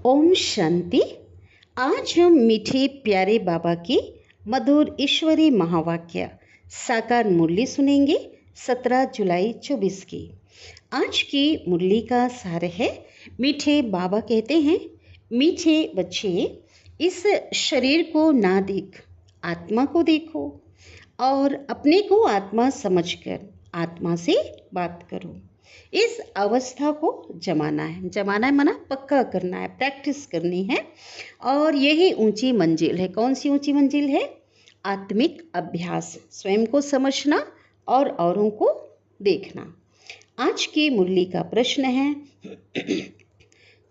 ओम शांति। आज हम मीठे प्यारे बाबा की मधुर ईश्वरी महावाक्य साकार मुरली सुनेंगे 17 जुलाई 24 की। आज की मुरली का सार है, मीठे बाबा कहते हैं, मीठे बच्चे इस शरीर को ना देख आत्मा को देखो और अपने को आत्मा समझकर आत्मा से बात करो। इस अवस्था को जमाना है माना पक्का करना है, प्रैक्टिस करनी है और यही ऊंची मंजिल है। कौन सी ऊंची मंजिल है? आत्मिक अभ्यास, स्वयं को समझना और औरों को देखना। आज की मुरली का प्रश्न है,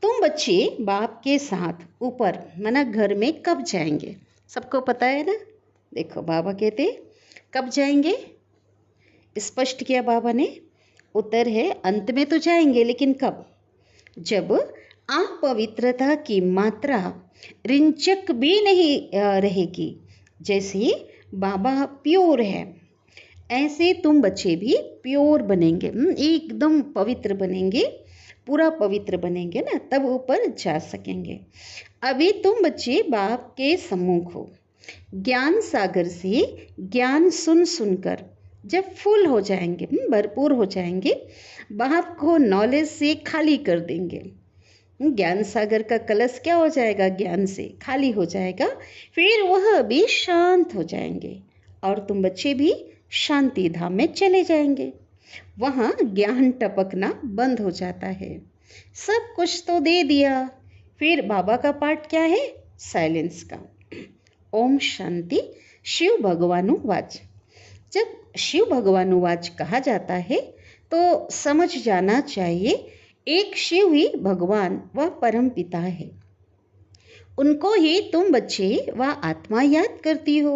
तुम बच्चे बाप के साथ ऊपर माना घर में कब जाएंगे? सबको पता है ना। देखो बाबा कहते कब जाएंगे, स्पष्ट किया बाबा ने। उत्तर है अंत में तो जाएंगे, लेकिन कब? जब आप पवित्रता की मात्रा रिंचक भी नहीं रहेगी। जैसे बाबा प्योर है, ऐसे तुम बच्चे भी प्योर बनेंगे, एकदम पवित्र बनेंगे, पूरा पवित्र बनेंगे ना, तब ऊपर जा सकेंगे। अभी तुम बच्चे बाप के सम्मुख हो, ज्ञान सागर से ज्ञान सुन सुनकर जब फुल हो जाएंगे, भरपूर हो जाएंगे, बाप को नॉलेज से खाली कर देंगे। ज्ञान सागर का कलश क्या हो जाएगा? ज्ञान से खाली हो जाएगा। फिर वह भी शांत हो जाएंगे और तुम बच्चे भी शांति धाम में चले जाएंगे। वहाँ ज्ञान टपकना बंद हो जाता है। सब कुछ तो दे दिया, फिर बाबा का पार्ट क्या है? साइलेंस का। ओम शांति। शिव भगवानुवाच। जब शिव भगवानुवाच कहा जाता है तो समझ जाना चाहिए, एक शिव ही भगवान व परम पिता है। उनको ही तुम बच्चे व आत्मा याद करती हो।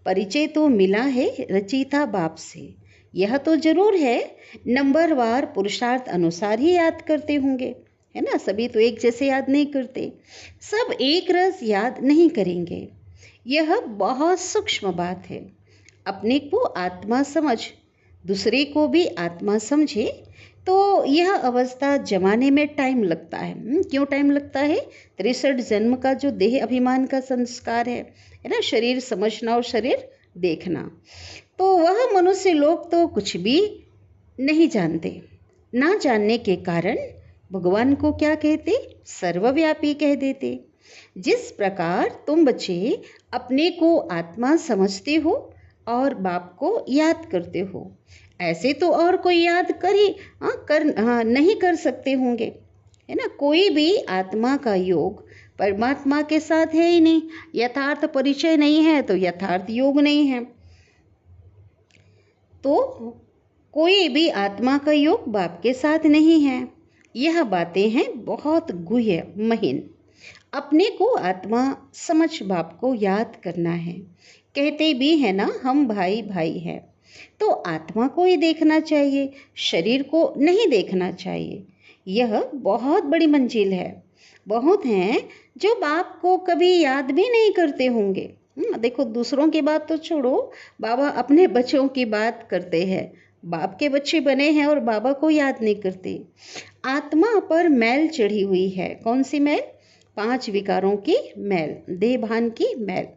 परिचय तो मिला है रचयिता बाप से, यह तो जरूर है, नंबरवार पुरुषार्थ अनुसार ही याद करते होंगे, है ना। सभी तो एक जैसे याद नहीं करते, सब एक रस याद नहीं करेंगे। यह बहुत सूक्ष्म बात है। अपने को आत्मा समझ दूसरे को भी आत्मा समझे तो यह अवस्था जमाने में टाइम लगता है। क्यों टाइम लगता है? 63 जन्म का जो देह अभिमान का संस्कार है ना, शरीर समझना और शरीर देखना। तो वह मनुष्य लोग तो कुछ भी नहीं जानते। ना जानने के कारण भगवान को क्या कहते? सर्वव्यापी कह देते। जिस प्रकार तुम बच्चे अपने को आत्मा समझते हो और बाप को याद करते हो, ऐसे तो और कोई याद नहीं कर सकते होंगे, है ना। कोई भी आत्मा का योग परमात्मा के साथ है ही नहीं। यथार्थ परिचय नहीं है तो यथार्थ योग नहीं है। तो कोई भी आत्मा का योग बाप के साथ नहीं है। यह बातें हैं बहुत गुह्य महीन। अपने को आत्मा समझ बाप को याद करना है। कहते भी है ना, हम भाई भाई हैं, तो आत्मा को ही देखना चाहिए, शरीर को नहीं देखना चाहिए। यह बहुत बड़ी मंजिल है। बहुत हैं जो बाप को कभी याद भी नहीं करते होंगे। देखो, दूसरों की बात तो छोड़ो, बाबा अपने बच्चों की बात करते हैं। बाप के बच्चे बने हैं और बाबा को याद नहीं करते। आत्मा पर मैल चढ़ी हुई है। कौन सी मैल? 5 विकारों की मैल, देह भान की मैल।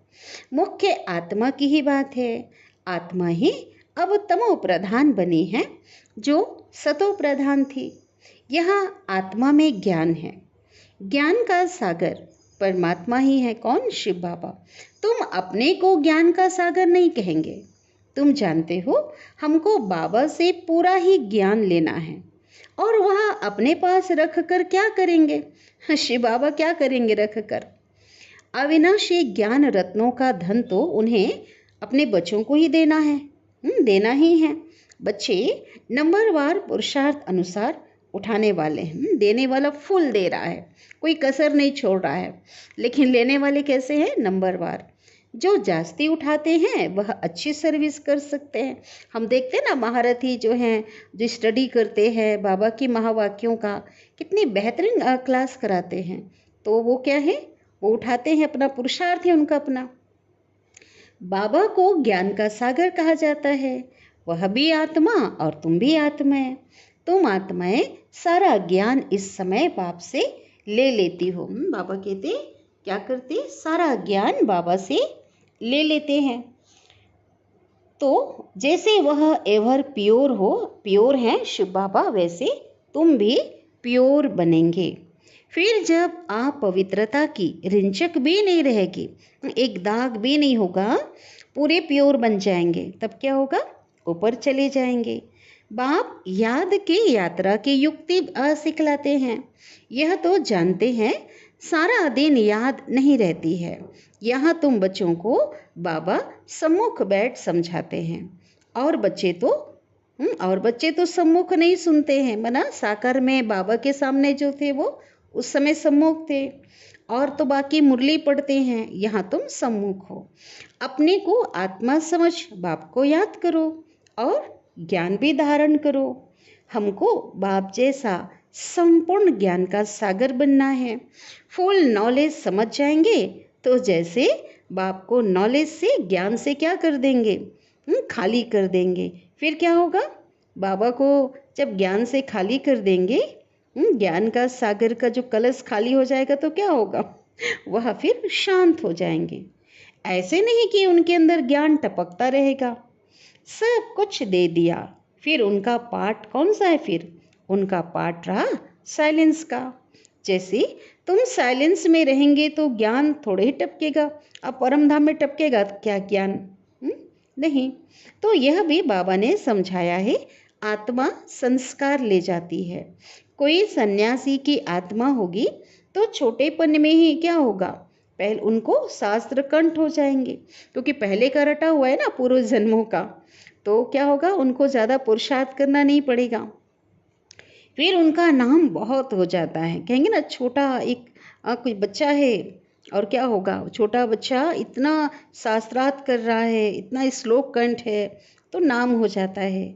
मुख्य आत्मा की ही बात है। आत्मा ही अब तमो प्रधान बनी है जो सतो प्रधान थी। यहाँ आत्मा में ज्ञान है। ज्ञान का सागर परमात्मा ही है। कौन? शिव बाबा। तुम अपने को ज्ञान का सागर नहीं कहेंगे। तुम जानते हो हमको बाबा से पूरा ही ज्ञान लेना है और वहाँ अपने पास रख कर क्या करेंगे? शिव बाबा क्या करेंगे रख कर? अविनाशी ज्ञान रत्नों का धन तो उन्हें अपने बच्चों को ही देना है, देना ही है। बच्चे नंबरवार पुरुषार्थ अनुसार उठाने वाले हैं। देने वाला फुल दे रहा है, कोई कसर नहीं छोड़ रहा है। लेकिन लेने वाले कैसे हैं? नंबरवार। जो जास्ती उठाते हैं वह अच्छी सर्विस कर सकते हैं। हम देखते हैं ना, महारथी जो हैं, जो स्टडी करते हैं बाबा की महावाक्यों का, कितनी बेहतरीन क्लास कराते हैं। तो वो क्या है? वो उठाते हैं, अपना पुरुषार्थ है उनका अपना। बाबा को ज्ञान का सागर कहा जाता है। वह भी आत्मा और तुम भी आत्मा है। तुम आत्माएं सारा ज्ञान इस समय बाप से ले लेती हो। बाबा कहते क्या करते, सारा ज्ञान बाबा से ले लेते हैं। तो जैसे वह एवर प्योर हो, प्योर हैं शिव बाबा, वैसे तुम भी प्योर बनेंगे। फिर जब आप पवित्रता की रिंचक भी नहीं रहेगी, एक दाग भी नहीं होगा, पूरे प्योर बन जाएंगे, तब क्या होगा, ऊपर चले जाएंगे। बाप याद की यात्रा की युक्ति सिखलाते हैं। यह तो जानते हैं सारा दिन याद नहीं रहती है। यहाँ तुम बच्चों को बाबा सम्मुख बैठ समझाते हैं, और बच्चे तो सम्मुख नहीं सुनते हैं। मना साकार में बाबा के सामने जो थे वो उस समय सम्मुख थे, और तो बाकी मुरली पढ़ते हैं। यहाँ तुम सम्मुख हो। अपने को आत्मा समझ बाप को याद करो और ज्ञान भी धारण करो। हमको बाप जैसा संपूर्ण ज्ञान का सागर बनना है। फुल नॉलेज समझ जाएंगे तो जैसे बाप को नॉलेज से, ज्ञान से क्या कर देंगे, खाली कर देंगे। फिर क्या होगा, बाबा को जब ज्ञान से खाली कर देंगे, ज्ञान का सागर का जो कलश खाली हो जाएगा, तो क्या होगा, वह फिर शांत हो जाएंगे। ऐसे नहीं कि उनके अंदर ज्ञान टपकता रहेगा, सब कुछ दे दिया। फिर उनका पार्ट कौन सा है, फिर उनका पार्ट रहा साइलेंस का। जैसे तुम साइलेंस में रहेंगे तो ज्ञान थोड़े ही टपकेगा, अब परम धाम में टपकेगा क्या ज्ञान, नहीं। तो यह भी बाबा ने समझाया है, आत्मा संस्कार ले जाती है। कोई सन्यासी की आत्मा होगी तो छोटेपन में ही क्या होगा, पहले उनको शास्त्र कंठ हो जाएंगे, क्योंकि पहले का रटा हुआ है ना पूर्व जन्मों का, तो क्या होगा, उनको ज़्यादा पुरुषार्थ करना नहीं पड़ेगा। फिर उनका नाम बहुत हो जाता है, कहेंगे ना छोटा एक कोई बच्चा है, और क्या होगा, छोटा बच्चा इतना शास्त्रार्थ कर रहा है, इतना श्लोक कंठ है, तो नाम हो जाता है।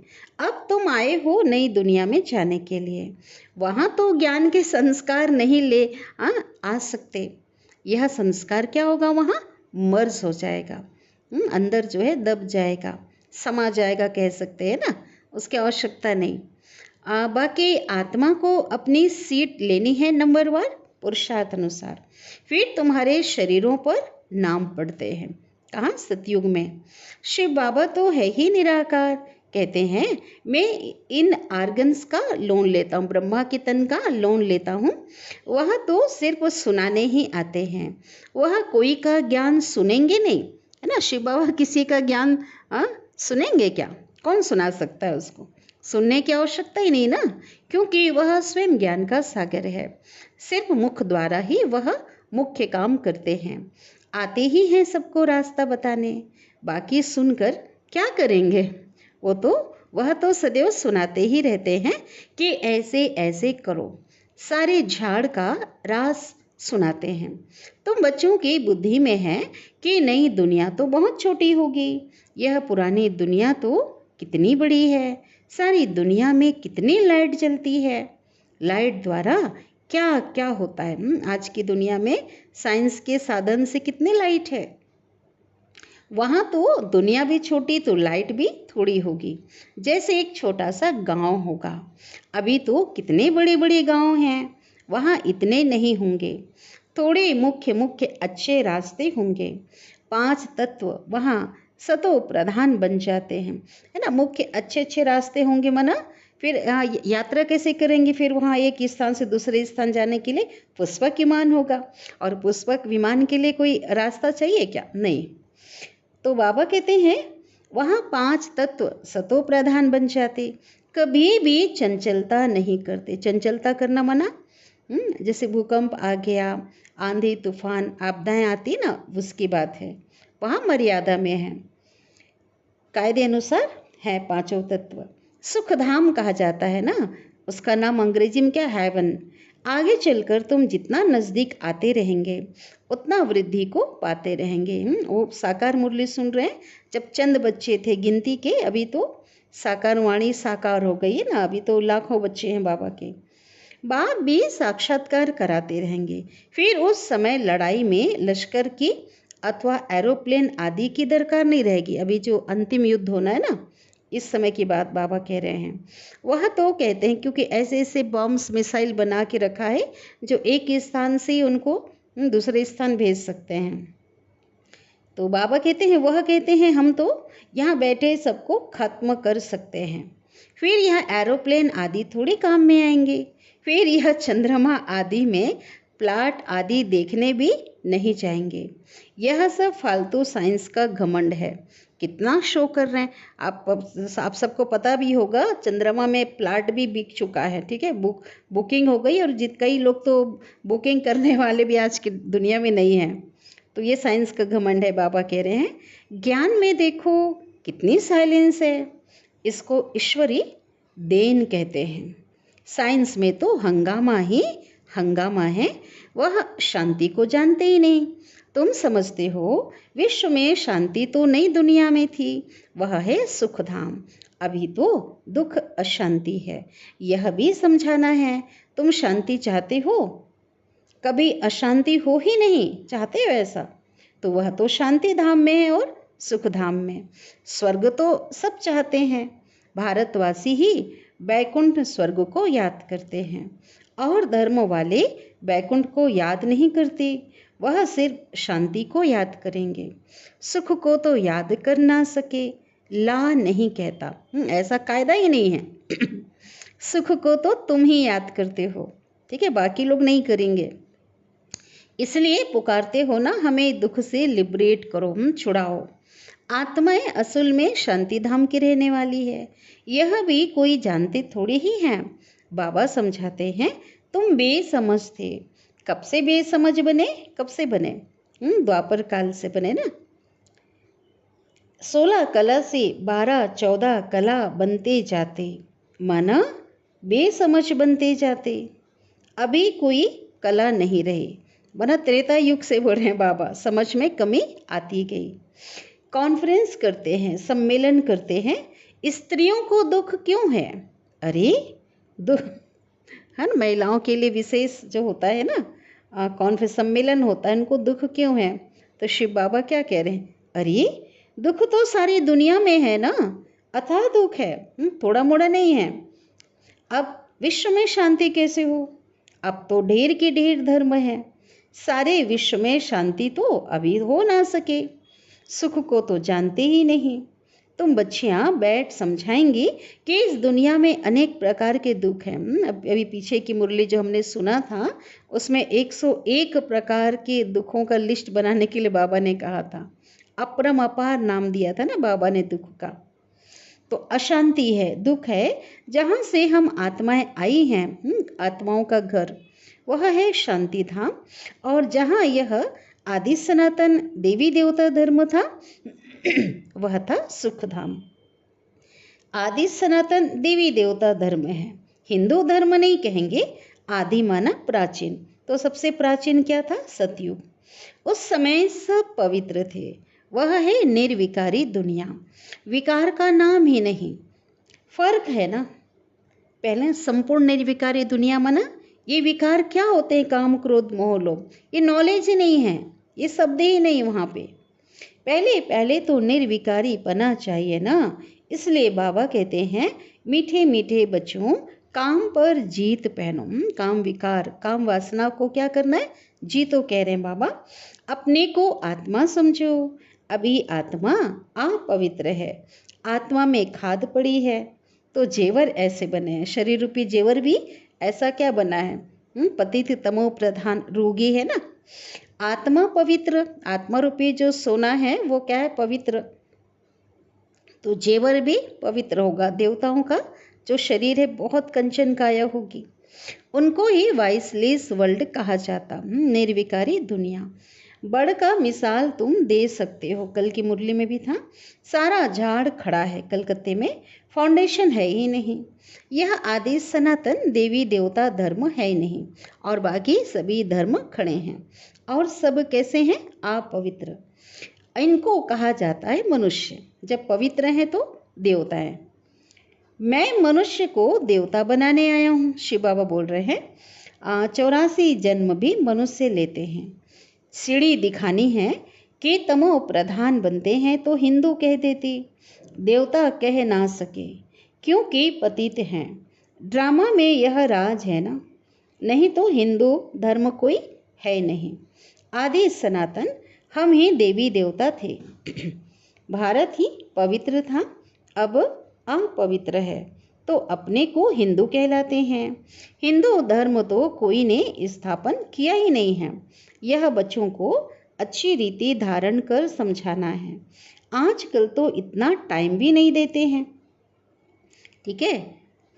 अब तुम आए हो नई दुनिया में जाने के लिए, वहाँ तो ज्ञान के संस्कार नहीं ले आ सकते। यह संस्कार क्या होगा, वहाँ मर्ज हो जाएगा, अंदर जो है दब जाएगा, समा जाएगा, कह सकते हैं ना, उसकी आवश्यकता नहीं। बाकी आत्मा को अपनी सीट लेनी है नंबरवार पुरुषार्थ अनुसार। फिर तुम्हारे शरीरों पर नाम पढ़ते हैं, कहाँ, सतयुग में। शिव बाबा तो है ही निराकार, कहते हैं मैं इन आर्गन्स का लोन लेता हूँ, ब्रह्मा के तन का लोन लेता हूँ। वह तो सिर्फ सुनाने ही आते हैं, वह कोई का ज्ञान सुनेंगे नहीं, है ना। शिव बाबा किसी का ज्ञान सुनेंगे क्या, कौन सुना सकता है उसको, सुनने की आवश्यकता ही नहीं ना, क्योंकि वह स्वयं ज्ञान का सागर है। सिर्फ मुख द्वारा ही वह मुख्य काम करते हैं, आते ही हैं सबको रास्ता बताने। बाकी सुनकर क्या करेंगे, वह तो सदैव सुनाते ही रहते हैं कि ऐसे ऐसे करो, सारे झाड़ का रास सुनाते हैं। तुम बच्चों की बुद्धि में है कि नई दुनिया तो बहुत छोटी होगी, यह पुरानी दुनिया तो कितनी बड़ी है, सारी दुनिया में कितनी लाइट जलती है, लाइट द्वारा क्या क्या होता है। आज की दुनिया में साइंस के साधन से कितने लाइट है, वहाँ तो दुनिया भी छोटी तो लाइट भी थोड़ी होगी। जैसे एक छोटा सा गांव होगा, अभी तो कितने बड़े बड़े गांव हैं, वहाँ इतने नहीं होंगे, थोड़े मुख्य मुख्य अच्छे रास्ते होंगे। 5 तत्व वहाँ सतो प्रधान बन जाते हैं, है ना। मुख्य अच्छे अच्छे रास्ते होंगे, मना फिर यात्रा कैसे करेंगे, फिर वहाँ एक स्थान से दूसरे स्थान जाने के लिए पुष्पक विमान होगा, और पुष्पक विमान के लिए कोई रास्ता चाहिए क्या, नहीं। तो बाबा कहते हैं वहाँ 5 तत्व सतो प्रधान बन जाते, कभी भी चंचलता नहीं करते। चंचलता करना मना, जैसे भूकंप आ गया, आंधी तूफान आपदाएं आती ना, उसकी बात है, वहाँ मर्यादा में है, कायदे अनुसार है 5 तत्व। सुखधाम कहा जाता है ना, उसका नाम अंग्रेजी में क्या, हेवन। आगे चलकर तुम जितना नज़दीक आते रहेंगे उतना वृद्धि को पाते रहेंगे। वो साकार मुरली सुन रहे हैं, जब चंद बच्चे थे गिनती के, अभी तो साकार वाणी साकार हो गई है ना, अभी तो लाखों बच्चे हैं बाबा के। बाप भी साक्षात्कार कराते रहेंगे। फिर उस समय लड़ाई में लश्कर की अथवा एरोप्लेन आदि की दरकार नहीं रहेगी। अभी जो अंतिम युद्ध होना है ना, इस समय की बात बाबा कह रहे हैं। वह तो कहते हैं क्योंकि ऐसे ऐसे बॉम्ब्स मिसाइल बना के रखा है जो एक स्थान से उनको दूसरे स्थान भेज सकते हैं। तो बाबा कहते हैं, वह कहते हैं हम तो यहाँ बैठे सबको खत्म कर सकते हैं। फिर यह एरोप्लेन आदि थोड़ी काम में आएंगे। फिर यह चंद्रमा आदि में प्लाट आदि देखने भी नहीं जाएंगे। यह सब फालतू साइंस का घमंड है। कितना शो कर रहे हैं आप सबको पता भी होगा, चंद्रमा में प्लाट भी बिक चुका है। ठीक है, बुकिंग हो गई, और कई लोग तो बुकिंग करने वाले भी आज की दुनिया में नहीं हैं। तो ये साइंस का घमंड है। बाबा कह रहे हैं ज्ञान में देखो कितनी साइलेंस है, इसको ईश्वरी देन कहते हैं। साइंस में तो हंगामा ही हंगामा है, वह शांति को जानते ही नहीं। तुम समझते हो विश्व में शांति तो नई दुनिया में थी, वह है सुख धाम। अभी तो दुख अशांति है, यह भी समझाना है। तुम शांति चाहते हो, कभी अशांति हो ही नहीं चाहते हो ऐसा, तो वह तो शांति धाम में है और सुख धाम में। स्वर्ग तो सब चाहते हैं, भारतवासी ही बैकुंठ स्वर्ग को याद करते हैं, और धर्म वाले बैकुंठ को याद नहीं करते, वह सिर्फ शांति को याद करेंगे। सुख को तो याद कर ना सके ला नहीं कहता, ऐसा कायदा ही नहीं है। सुख को तो तुम ही याद करते हो, ठीक है, बाकी लोग नहीं करेंगे। इसलिए पुकारते हो ना हमें दुख से लिबरेट करो, छुड़ाओ। आत्माएं असल में शांति धाम की रहने वाली है, यह भी कोई जानते थोड़ी ही हैं। बाबा समझाते हैं तुम बेसमझ थे। कब से बेसमझ बने? कब से बने? द्वापर काल से बने ना। 16 कला से 12-14 कला बनते जाते, माना बेसमझ बनते जाते। अभी कोई कला नहीं रही, बना त्रेता युग से बोल रहे हैं बाबा, समझ में कमी आती गई। कॉन्फ्रेंस करते हैं, सम्मेलन करते हैं, स्त्रियों को दुख क्यों है? अरे दुख है ना, महिलाओं के लिए विशेष जो होता है ना कॉन्फ्रेंस सम्मेलन होता है, उनको दुख क्यों है? तो शिव बाबा क्या कह रहे हैं? अरे दुख तो सारी दुनिया में है ना, अथाह दुख है, थोड़ा मोड़ा नहीं है। अब विश्व में शांति कैसे हो? अब तो ढेर के ढेर धर्म है, सारे विश्व में शांति तो अभी हो ना सके। सुख को तो जानते ही नहीं। तुम बच्चियां बैठ समझाएंगी कि इस दुनिया में अनेक प्रकार के दुख हैं। अभी पीछे की मुरली जो हमने सुना था उसमें 101 प्रकार के दुखों का लिस्ट बनाने के लिए बाबा ने कहा था। अपरम अपार नाम दिया था ना बाबा ने दुख का। तो अशांति है, दुख है, जहाँ से हम आत्माएं आई हैं, आत्माओं का घर, वह है शांति धाम। और जहाँ यह आदि सनातन देवी देवता धर्म था वह था सुख धाम। आदि सनातन देवी देवता धर्म है, हिंदू धर्म नहीं कहेंगे। आदि माना प्राचीन, तो सबसे प्राचीन क्या था? सतयुग। उस समय सब पवित्र थे, वह है निर्विकारी दुनिया। विकार का नाम ही नहीं, फर्क है ना। पहले संपूर्ण निर्विकारी दुनिया माना ये विकार क्या होते हैं? काम क्रोध मोह लोभ, ये नॉलेज ही नहीं है, ये शब्द ही नहीं वहाँ पे। पहले तो निर्विकारी पना चाहिए ना। इसलिए बाबा कहते हैं मीठे मीठे बच्चों काम पर जीत पहनो। काम विकार काम वासना को क्या करना है? जीतो कह रहे हैं बाबा। अपने को आत्मा समझो। अभी आत्मा अपवित्र है, आत्मा में खाद पड़ी है, तो जेवर ऐसे बने हैं, शरीर रूपी जेवर भी ऐसा क्या बना है? पतित तमो प्रधान रोगी है ना। आत्मा पवित्र, आत्मा रूपी जो सोना है वो क्या है? पवित्र। तो जेवर भी पवित्र होगा। देवताओं का जो शरीर है बहुत कंचन काया होगी, उनको ही वाइसलेस वर्ल्ड कहा जाता, निर्विकारी दुनिया। बड़ का मिसाल तुम दे सकते हो, कल की मुरली में भी था। सारा झाड़ खड़ा है कलकत्ते में, फाउंडेशन है ही नहीं। यह आदि सनातन देवी देवता धर्म है ही नहीं, और बाकी सभी धर्म खड़े हैं। और सब कैसे हैं? अपवित्र। इनको कहा जाता है मनुष्य। जब पवित्र हैं तो देवता है। मैं मनुष्य को देवता बनाने आया हूँ, शिव बाबा बोल रहे हैं। 84 जन्म भी मनुष्य लेते हैं। सीढ़ी दिखानी है कि तमो प्रधान बनते हैं तो हिंदू कह देती, देवता कह ना सके, क्योंकि पतित हैं। ड्रामा में यह राज है ना, नहीं तो हिंदू धर्म कोई है नहीं। आदि सनातन हम ही देवी देवता थे। भारत ही पवित्र था, अब अपवित्र है, तो अपने को हिंदू कहलाते हैं। हिंदू धर्म तो कोई ने स्थापन किया ही नहीं है। यह बच्चों को अच्छी रीति धारण कर समझाना है। आजकल तो इतना टाइम भी नहीं देते हैं, ठीक है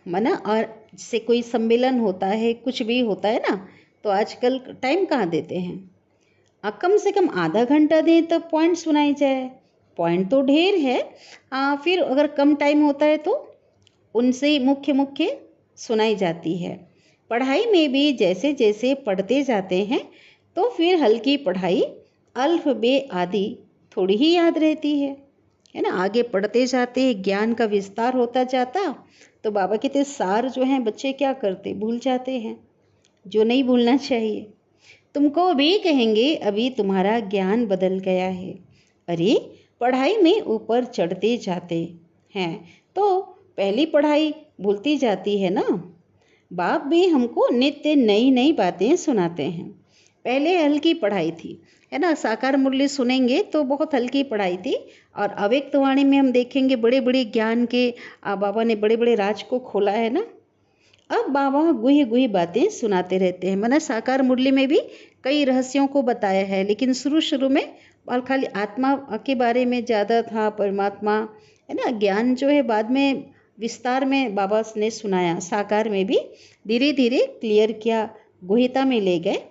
मना। और से कोई सम्मेलन होता है, कुछ भी होता है ना, तो आजकल टाइम कहाँ देते हैं। कम से कम आधा घंटा दें तब पॉइंट सुनाई जाए। पॉइंट तो ढेर है, फिर अगर कम टाइम होता है तो उनसे मुख्य मुख्य सुनाई जाती है। पढ़ाई में भी जैसे जैसे पढ़ते जाते हैं तो फिर हल्की पढ़ाई अल्फ बे आदि थोड़ी ही याद रहती है ना। आगे पढ़ते जाते ज्ञान का विस्तार होता जाता, तो बाबा कहते सार जो हैं बच्चे क्या करते, भूल जाते हैं, जो नहीं भूलना चाहिए। तुमको भी कहेंगे अभी तुम्हारा ज्ञान बदल गया है। अरे पढ़ाई में ऊपर चढ़ते जाते हैं तो पहली पढ़ाई भूलती जाती है ना। बाप भी हमको नित्य नई नई बातें सुनाते हैं। पहले हल्की पढ़ाई थी, है ना। साकार मुरली सुनेंगे तो बहुत हल्की पढ़ाई थी, और अव्यक्त वाणी में हम देखेंगे बड़े बड़े ज्ञान के बाबा ने बड़े बड़े राज को खोला है ना। अब बाबा गुही गुही बातें सुनाते रहते हैं। मैंने साकार मुरली में भी कई रहस्यों को बताया है, लेकिन शुरू शुरू में और खाली आत्मा के बारे में ज़्यादा था, परमात्मा है ना। ज्ञान जो है बाद में विस्तार में बाबा ने सुनाया। साकार में भी धीरे धीरे क्लियर किया, गुहिता में ले गए।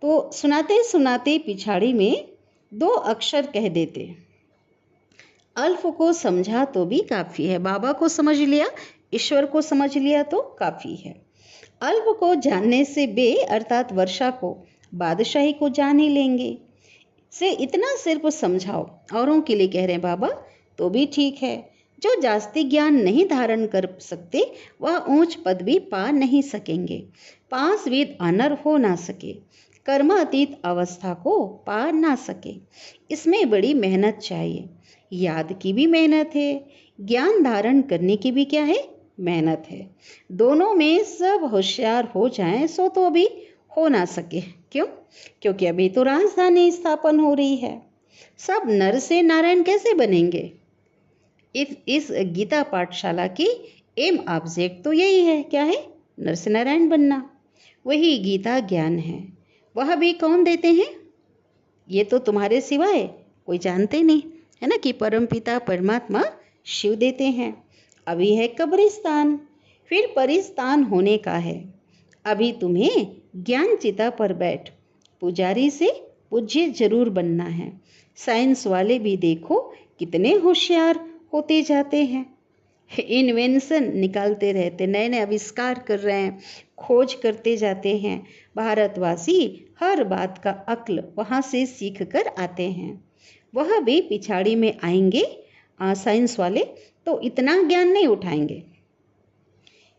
तो सुनाते सुनाते पिछाड़ी में 2 अक्षर कह देते। अल्फ को समझा तो भी काफ़ी है। बाबा को समझ लिया, ईश्वर को समझ लिया तो काफ़ी है। अल्प को जानने से बे अर्थात वर्षा को, बादशाही को जान ही लेंगे। से इतना सिर्फ समझाओ, औरों के लिए कह रहे हैं बाबा, तो भी ठीक है। जो जास्ती ज्ञान नहीं धारण कर सकते वह ऊंच पद भी पा नहीं सकेंगे। पास वेद अनर हो ना सके, कर्म अतीत अवस्था को पा ना सके। इसमें बड़ी मेहनत चाहिए। याद की भी मेहनत है, ज्ञान धारण करने की भी क्या है, मेहनत है। दोनों में सब होशियार हो जाएं सो तो अभी हो ना सके। क्यों? क्योंकि अभी तो राजधानी स्थापन हो रही है। सब नर से नारायण कैसे बनेंगे? इस गीता पाठशाला की एम ऑब्जेक्ट तो यही है, क्या है, नर से नारायण बनना। वही गीता ज्ञान है। वह भी कौन देते हैं? ये तो तुम्हारे सिवाय कोई जानते नहीं, है ना, कि परमपिता परमात्मा शिव देते हैं। अभी है कब्रिस्तान, फिर परिस्तान होने का है। अभी तुम्हें ज्ञान चिता पर बैठ पुजारी से पूज्य जरूर बनना है। साइंस वाले भी देखो कितने होशियार होते जाते हैं, इन्वेंशन निकालते रहते, नए नए आविष्कार कर रहे हैं, खोज करते जाते हैं। भारतवासी हर बात का अक्ल वहाँ से सीख कर आते हैं। वह भी पिछाड़ी में आएंगे साइंस वाले, तो इतना ज्ञान नहीं उठाएंगे।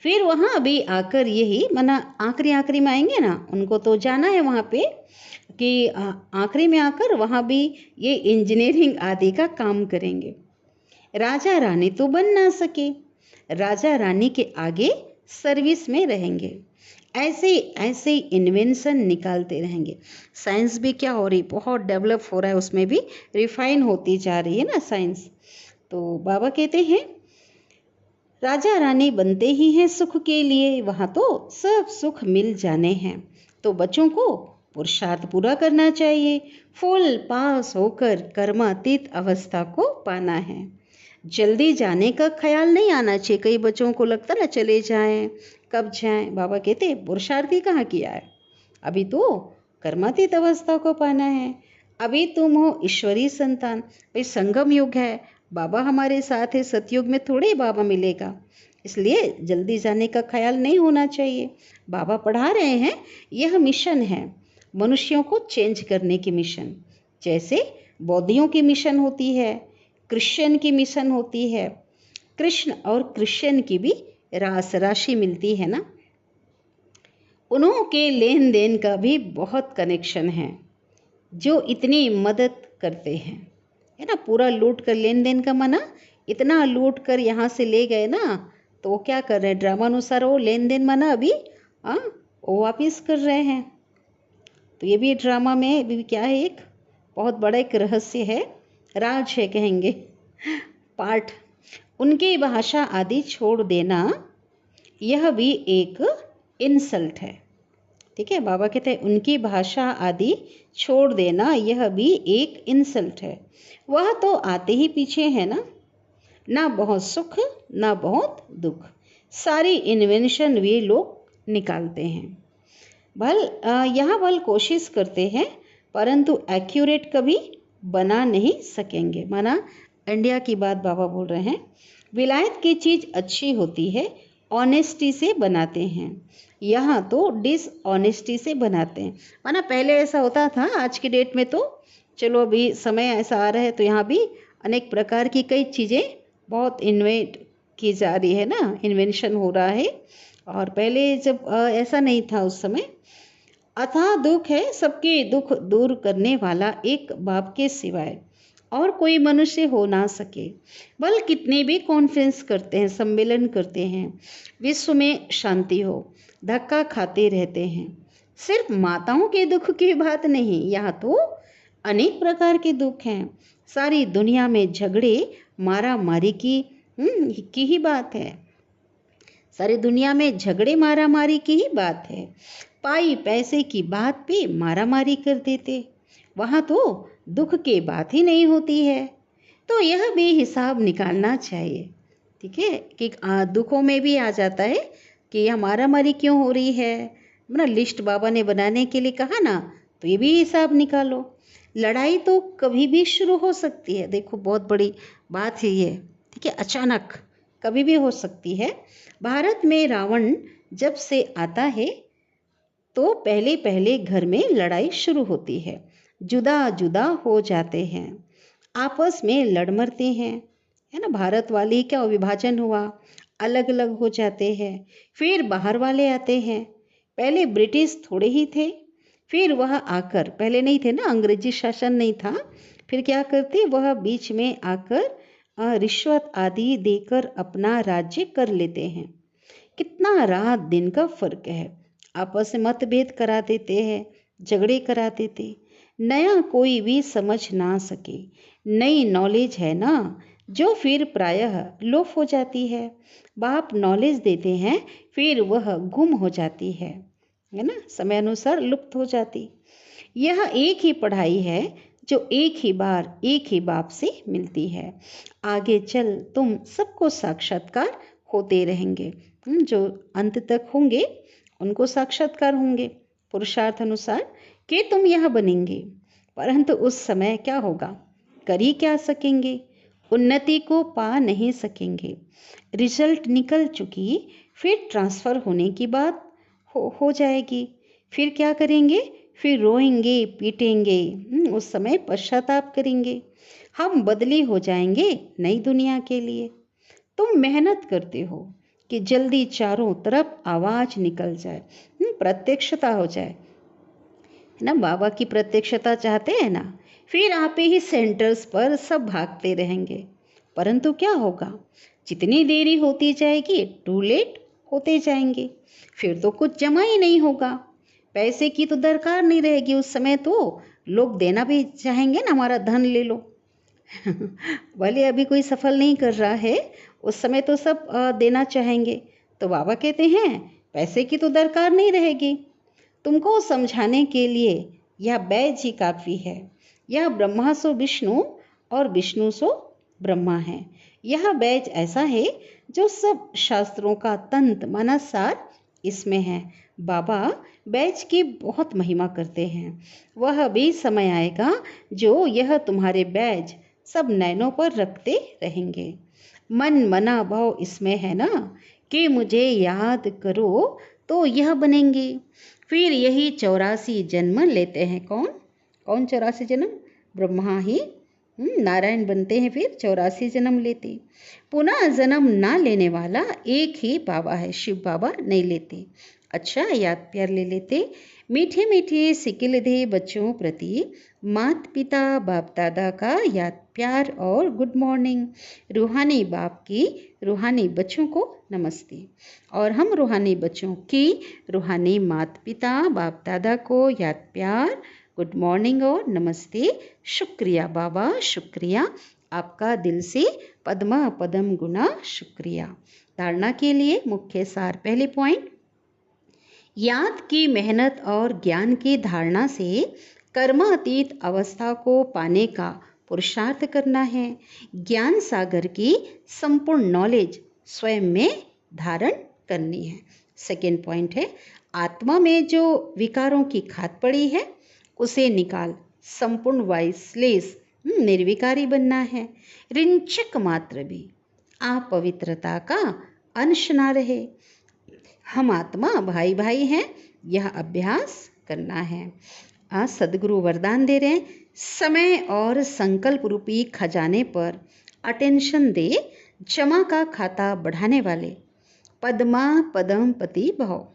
फिर वहाँ अभी आकर यही मना आखिरी में आएंगे ना, उनको तो जाना है वहाँ पे कि आखिरी में आकर वहाँ भी ये इंजीनियरिंग आदि का काम करेंगे। राजा रानी तो बन ना सके, राजा रानी के आगे सर्विस में रहेंगे। ऐसे ऐसे इन्वेंशन निकालते रहेंगे। साइंस भी क्या हो रही, बहुत डेवलप हो रहा है, उसमें भी रिफाइन होती जा रही है ना साइंस। तो बाबा कहते हैं राजा रानी बनते ही हैं सुख के लिए, वहाँ तो सब सुख मिल जाने हैं। तो बच्चों को पुरुषार्थ पूरा करना चाहिए, फुल पास होकर कर्मातीत अवस्था को पाना है। जल्दी जाने का ख्याल नहीं आना चाहिए। कई बच्चों को लगता ना चले जाएं, कब जाएं। बाबा कहते पुरुषार्थ ही कहाँ किया है, अभी तो कर्मातीत अवस्था को पाना है। अभी तुम हो ईश्वरीय संतान, भाई संगम युग है, बाबा हमारे साथ है। सतयुग में थोड़े बाबा मिलेगा, इसलिए जल्दी जाने का ख्याल नहीं होना चाहिए। बाबा पढ़ा रहे हैं, यह मिशन है मनुष्यों को चेंज करने की मिशन। जैसे बौद्धियों की मिशन होती है, क्रिश्चियन की मिशन होती है। कृष्ण और क्रिश्चियन की भी राशि मिलती है ना। उन्हों के लेन देन का भी बहुत कनेक्शन है, जो इतनी मदद करते हैं, है ना। पूरा लूट कर लेन देन का मना, इतना लूट कर यहाँ से ले गए ना, तो वो क्या कर रहे हैं, ड्रामा अनुसार वो लेन देन माना अभी हाँ वो वापिस कर रहे हैं। तो ये भी ड्रामा में भी क्या है, एक बहुत बड़ा एक रहस्य है, राज है कहेंगे पाठ। उनकी भाषा आदि छोड़ देना यह भी एक इंसल्ट है। ठीक है, बाबा कहते हैं उनकी भाषा आदि छोड़ देना यह भी एक इंसल्ट है। वह तो आते ही पीछे है ना बहुत सुख ना बहुत दुख, सारी इन्वेंशन वे लोग निकालते हैं। भल कोशिश करते हैं परंतु एक्यूरेट कभी बना नहीं सकेंगे। माना इंडिया की बात बाबा बोल रहे हैं, विलायत की चीज़ अच्छी होती है, ऑनेस्टी से बनाते हैं, यहाँ तो डिसऑनेस्टी से बनाते हैं। माना पहले ऐसा होता था, आज की डेट में तो चलो अभी समय ऐसा आ रहा है तो यहाँ भी अनेक प्रकार की कई चीज़ें बहुत इन्वेंट की जा रही है ना, इन्वेंशन हो रहा है। और पहले जब ऐसा नहीं था उस समय, अथाह दुख है, सबके दुख दूर करने वाला एक बाप के सिवाय और कोई मनुष्य हो ना सके। बल कितने भी कॉन्फ्रेंस करते हैं, सम्मेलन करते हैं, विश्व में शांति हो, धक्का खाते रहते हैं। सिर्फ माताओं के दुख की बात नहीं, यहाँ तो अनेक प्रकार के दुख हैं। सारी दुनिया में झगड़े मारा मारी की ही बात है। सारी दुनिया में झगड़े मारा मारी की ही बात है। पाई पैसे की बात पे मारा मारी कर देते, वहाँ तो दुख की बात ही नहीं होती है। तो यह भी हिसाब निकालना चाहिए। ठीक है, कि दुखों में भी आ जाता है कि यह मारा मारी क्यों हो रही है, ना लिस्ट बाबा ने बनाने के लिए कहा ना, तो ये भी हिसाब निकालो। लड़ाई तो कभी भी शुरू हो सकती है, देखो बहुत बड़ी बात है ये। ठीक है, अचानक कभी भी हो सकती है। भारत में रावण जब से आता है तो पहले पहले घर में लड़ाई शुरू होती है, जुदा जुदा हो जाते हैं, आपस में लड़ मरते हैं, है ना। भारत वाले क्या विभाजन हुआ, अलग अलग हो जाते हैं। फिर बाहर वाले आते हैं, पहले ब्रिटिश थोड़े ही थे, फिर वह आकर, पहले नहीं थे ना, अंग्रेजी शासन नहीं था, फिर क्या करते, वह बीच में आकर रिश्वत आदि देकर अपना राज्य कर लेते हैं। कितना रात दिन का फर्क है, आपस में मतभेद करा देते हैं, झगड़े करा देते, नया कोई भी समझ ना सके। नई नॉलेज है ना जो फिर प्रायः लोप हो जाती है। बाप नॉलेज देते हैं, फिर वह गुम हो जाती है ना, समय अनुसार लुप्त हो जाती। यह एक ही पढ़ाई है जो एक ही बार एक ही बाप से मिलती है। आगे चल तुम सबको साक्षात्कार होते रहेंगे, जो अंत तक होंगे उनको साक्षात्कार होंगे पुरुषार्थ अनुसार कि तुम यह बनेंगे। परंतु उस समय क्या होगा, कर ही क्या सकेंगे, उन्नति को पा नहीं सकेंगे। रिजल्ट निकल चुकी, फिर ट्रांसफ़र होने की बात हो जाएगी। फिर क्या करेंगे, फिर रोएंगे पीटेंगे, उस समय पश्चाताप करेंगे। हम बदली हो जाएंगे नई दुनिया के लिए। तुम मेहनत करते हो कि जल्दी चारों तरफ आवाज़ निकल जाए, प्रत्यक्षता हो जाए, है ना। बाबा की प्रत्यक्षता चाहते हैं ना, फिर आप ही सेंटर्स पर सब भागते रहेंगे। परंतु क्या होगा, जितनी देरी होती जाएगी टू लेट होते जाएंगे, फिर तो कुछ जमा ही नहीं होगा। पैसे की तो दरकार नहीं रहेगी उस समय, तो लोग देना भी चाहेंगे ना, हमारा धन ले लो भले अभी कोई सफल नहीं कर रहा है, उस समय तो सब देना चाहेंगे। तो बाबा कहते हैं पैसे की तो दरकार नहीं रहेगी। तुमको समझाने के लिए यह बैज ही काफ़ी है। यह ब्रह्मा सो विष्णु और विष्णु सो ब्रह्मा है। यह बैज ऐसा है जो सब शास्त्रों का तंत माना सार इसमें है। बाबा बैज की बहुत महिमा करते हैं। वह भी समय आएगा जो यह तुम्हारे बैज सब नैनों पर रखते रहेंगे। मन मना भाव इसमें है ना कि मुझे याद करो तो यह बनेंगे। फिर यही 84 जन्म लेते हैं। कौन कौन 84 जन्म, ब्रह्मा ही नारायण बनते हैं, फिर 84 जन्म लेते। पुनः जन्म ना लेने वाला एक ही बाबा है, शिव बाबा नहीं लेते। अच्छा, याद प्यार ले लेते। मीठे मीठे सिके लिधे बच्चों प्रति माता पिता बाप दादा का याद प्यार और गुड मॉर्निंग। रूहानी बाप की रूहानी बच्चों को नमस्ते। और हम रूहानी बच्चों की रूहानी माता पिता बाप दादा को याद प्यार गुड मॉर्निंग और नमस्ते। शुक्रिया बाबा, शुक्रिया, आपका दिल से पद्मा पदम गुना शुक्रिया। धारणा के लिए मुख्य सार। पहले पॉइंट, याद की मेहनत और ज्ञान की धारणा से कर्मातीत अवस्था को पाने का पुरुषार्थ करना है। ज्ञान सागर की संपूर्ण नॉलेज स्वयं में धारण करनी है। सेकेंड पॉइंट है, आत्मा में जो विकारों की खाद पड़ी है उसे निकाल संपूर्ण वाइसलेस निर्विकारी बनना है। रिंचक मात्र भी अपवित्रता का अंश ना रहे। हम आत्मा भाई भाई हैं, यह अभ्यास करना है। सदगुरु वरदान दे रहे हैं, समय और संकल्प रूपी खजाने पर अटेंशन दे, जमा का खाता बढ़ाने वाले पद्मा पदम पति भव।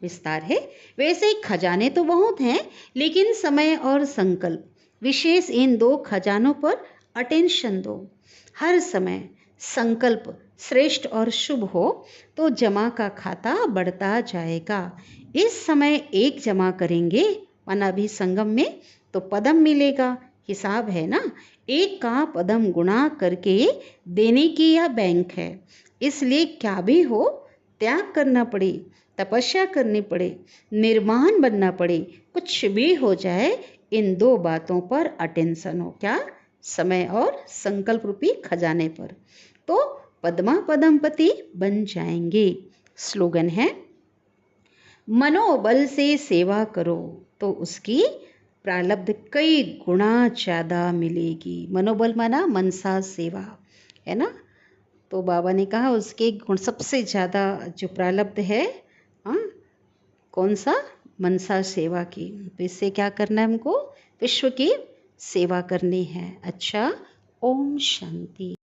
विस्तार है, वैसे खजाने तो बहुत हैं, लेकिन समय और संकल्प विशेष इन दो खजानों पर अटेंशन दो। हर समय संकल्प श्रेष्ठ और शुभ हो तो जमा का खाता बढ़ता जाएगा। इस समय एक जमा करेंगे माना भी संगम में तो पदम मिलेगा। हिसाब है ना, एक का पदम गुणा करके देने की यह बैंक है। इसलिए क्या भी हो त्याग करना पड़े, तपस्या करनी पड़े, निर्माण बनना पड़े, कुछ भी हो जाए, इन दो बातों पर अटेंशन हो। क्या? समय और संकल्प रूपी खजाने पर, तो पद्मा पदमपति बन जाएंगे। स्लोगन है, मनोबल से सेवा करो तो उसकी प्रारब्ध कई गुना ज़्यादा मिलेगी। मनोबल माना मनसा सेवा, है ना। तो बाबा ने कहा उसके गुण सबसे ज़्यादा जो प्रारब्ध है, कौन सा? मनसा सेवा की। तो इससे क्या करना है हमको? विश्व की सेवा करनी है। अच्छा, ओम शांति।